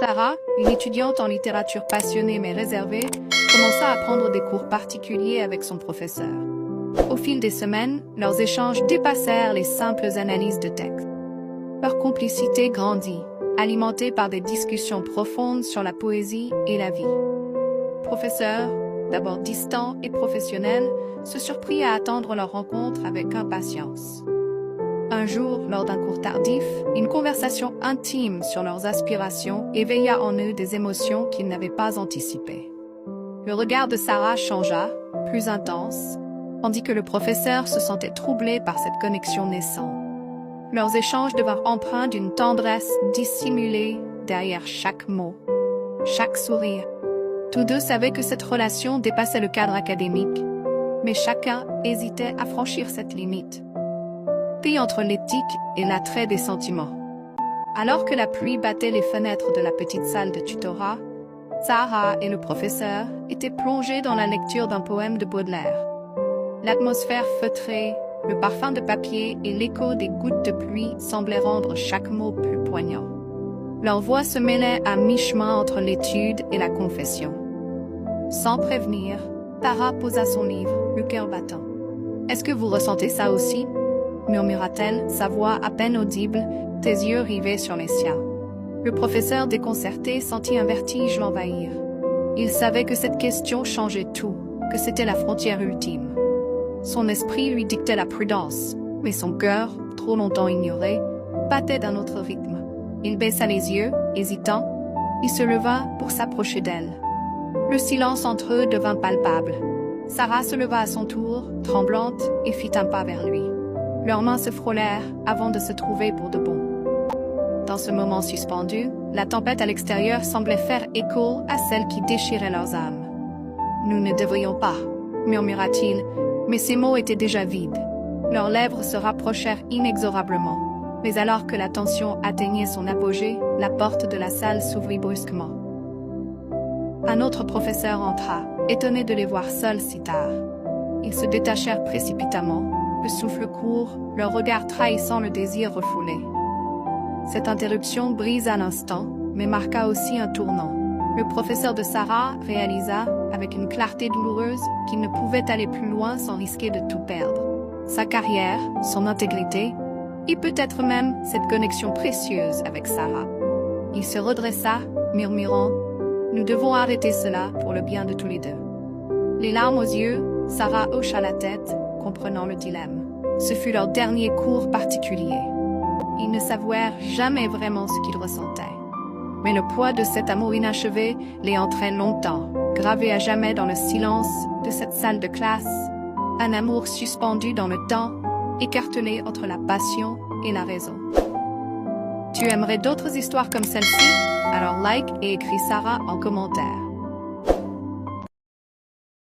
Sarah, une étudiante en littérature passionnée mais réservée, commença à prendre des cours particuliers avec son professeur. Au fil des semaines, leurs échanges dépassèrent les simples analyses de texte. Leur complicité grandit, alimentée par des discussions profondes sur la poésie et la vie. Le professeur, d'abord distant et professionnel, se surprit à attendre leur rencontre avec impatience. Un jour, lors d'un cours tardif, une conversation intime sur leurs aspirations éveilla en eux des émotions qu'ils n'avaient pas anticipées. Le regard de Sarah changea, plus intense, tandis que le professeur se sentait troublé par cette connexion naissante. Leurs échanges devinrent empreints d'une tendresse dissimulée derrière chaque mot, chaque sourire. Tous deux savaient que cette relation dépassait le cadre académique, mais chacun hésitait à franchir cette limite. Pris entre l'éthique et l'attrait des sentiments. Alors que la pluie battait les fenêtres de la petite salle de tutorat, Sarah et le professeur étaient plongés dans la lecture d'un poème de Baudelaire. L'atmosphère feutrée, le parfum de papier et l'écho des gouttes de pluie semblaient rendre chaque mot plus poignant. Leurs voix se mêlaient à mi-chemin entre l'étude et la confession. Sans prévenir, Sarah posa son livre, le cœur battant. « Est-ce que vous ressentez ça aussi ?» murmura-t-elle, sa voix à peine audible, ses yeux rivés sur les siens. Le professeur déconcerté sentit un vertige l'envahir. Il savait que cette question changeait tout, que c'était la frontière ultime. Son esprit lui dictait la prudence, mais son cœur, trop longtemps ignoré, battait d'un autre rythme. Il baissa les yeux, hésitant. Il se leva pour s'approcher d'elle. Le silence entre eux devint palpable. Sarah se leva à son tour, tremblante, et fit un pas vers lui. Leurs mains se frôlèrent avant de se trouver pour de bon. Dans ce moment suspendu, la tempête à l'extérieur semblait faire écho à celle qui déchirait leurs âmes. « Nous ne devrions pas », murmura-t-il, mais ces mots étaient déjà vides. Leurs lèvres se rapprochèrent inexorablement. Mais alors que la tension atteignait son apogée, la porte de la salle s'ouvrit brusquement. Un autre professeur entra, étonné de les voir seuls si tard. Ils se détachèrent précipitamment, le souffle court, leur regard trahissant le désir refoulé. Cette interruption brisa l'instant, mais marqua aussi un tournant. Le professeur de Sarah réalisa, avec une clarté douloureuse, qu'il ne pouvait aller plus loin sans risquer de tout perdre. Sa carrière, son intégrité, et peut-être même cette connexion précieuse avec Sarah. Il se redressa, murmurant « Nous devons arrêter cela pour le bien de tous les deux. » Les larmes aux yeux, Sarah hocha la tête, comprenant le dilemme. Ce fut leur dernier cours particulier. Ils ne s'avouèrent jamais vraiment ce qu'ils ressentaient. Mais le poids de cet amour inachevé les entraîne longtemps, gravé à jamais dans le silence de cette salle de classe, un amour suspendu dans le temps, écartelé entre la passion et la raison. Tu aimerais d'autres histoires comme celle-ci? Alors like et écris Sarah en commentaire.